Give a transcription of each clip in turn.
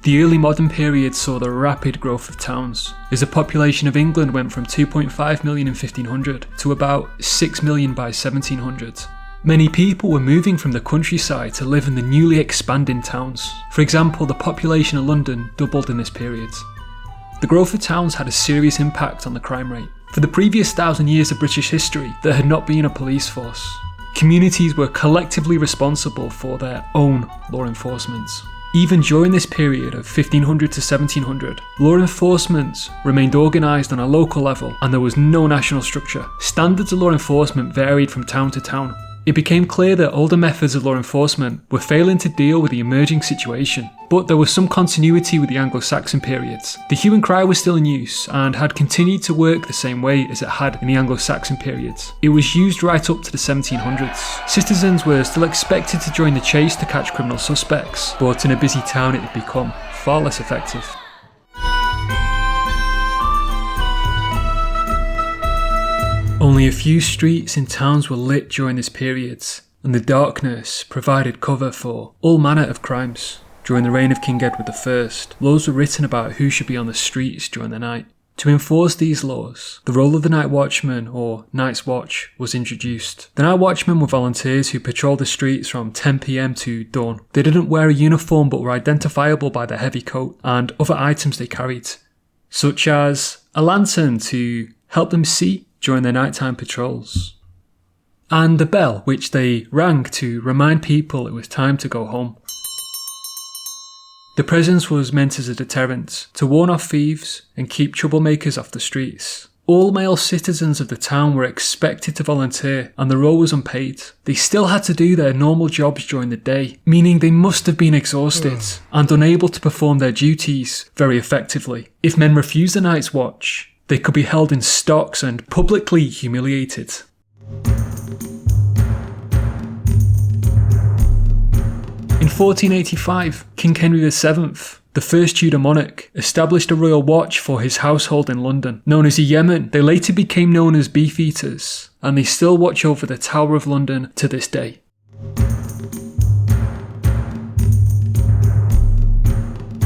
The early modern period saw the rapid growth of towns, as the population of England went from 2.5 million in 1500 to about 6 million by 1700. Many people were moving from the countryside to live in the newly expanding towns. For example, the population of London doubled in this period. The growth of towns had a serious impact on the crime rate. For the previous 1,000 years of British history, there had not been a police force. Communities were collectively responsible for their own law enforcement. Even during this period of 1500 to 1700, law enforcement remained organised on a local level and there was no national structure. Standards of law enforcement varied from town to town. It became clear that older methods of law enforcement were failing to deal with the emerging situation, but there was some continuity with the Anglo-Saxon periods. The hue and cry was still in use and had continued to work the same way as it had in the Anglo-Saxon periods. It was used right up to the 1700s. Citizens were still expected to join the chase to catch criminal suspects, but in a busy town it had become far less effective. Only a few streets in towns were lit during this period, and the darkness provided cover for all manner of crimes. During the reign of King Edward I, laws were written about who should be on the streets during the night. To enforce these laws, the role of the Night Watchman, or Night's Watch, was introduced. The Night Watchmen were volunteers who patrolled the streets from 10 PM to dawn. They didn't wear a uniform but were identifiable by their heavy coat and other items they carried, such as a lantern to help them see during their nighttime patrols, and a bell which they rang to remind people it was time to go home. The presence was meant as a deterrent, to warn off thieves and keep troublemakers off the streets. All male citizens of the town were expected to volunteer, and the role was unpaid. They still had to do their normal jobs during the day, meaning they must have been exhausted and unable to perform their duties very effectively. If men refused the night's watch, they could be held in stocks and publicly humiliated. In 1485, King Henry VII, the first Tudor monarch, established a royal watch for his household in London, known as the Yeomen. They later became known as Beefeaters, and they still watch over the Tower of London to this day.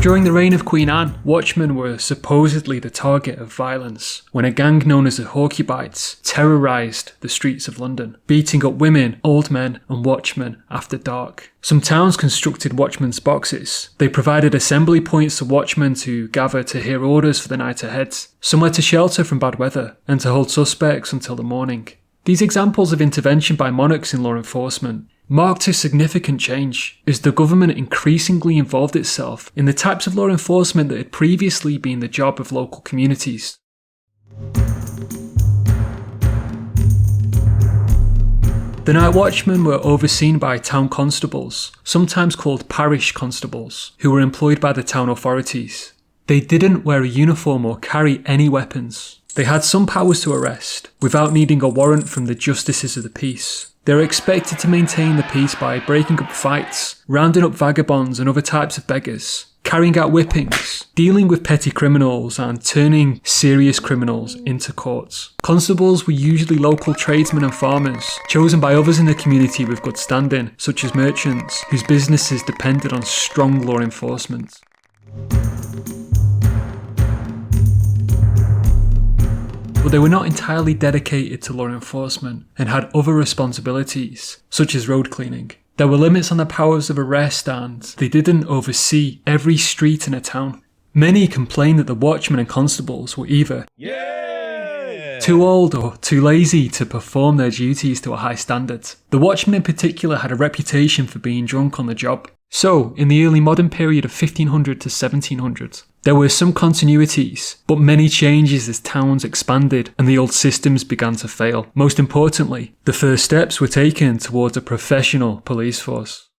During the reign of Queen Anne, watchmen were supposedly the target of violence when a gang known as the Hawkeyites terrorised the streets of London, beating up women, old men and watchmen after dark. Some towns constructed Watchmen's Boxes. They provided assembly points for watchmen to gather to hear orders for the night ahead, somewhere to shelter from bad weather, and to hold suspects until the morning. These examples of intervention by monarchs in law enforcement marked a significant change as the government increasingly involved itself in the types of law enforcement that had previously been the job of local communities. The Night Watchmen were overseen by Town Constables, sometimes called parish constables, who were employed by the town authorities. They didn't wear a uniform or carry any weapons. They had some powers to arrest, without needing a warrant from the justices of the peace. They were expected to maintain the peace by breaking up fights, rounding up vagabonds and other types of beggars, carrying out whippings, dealing with petty criminals and turning serious criminals into courts. Constables were usually local tradesmen and farmers, chosen by others in the community with good standing, such as merchants, whose businesses depended on strong law enforcement. But they were not entirely dedicated to law enforcement and had other responsibilities, such as road cleaning. There were limits on their powers of arrest and they didn't oversee every street in a town. Many complained that the watchmen and constables were either too old or too lazy to perform their duties to a high standard. The watchmen in particular had a reputation for being drunk on the job. So, in the early modern period of 1500 to 1700, there were some continuities, but many changes as towns expanded and the old systems began to fail. Most importantly, the first steps were taken towards a professional police force.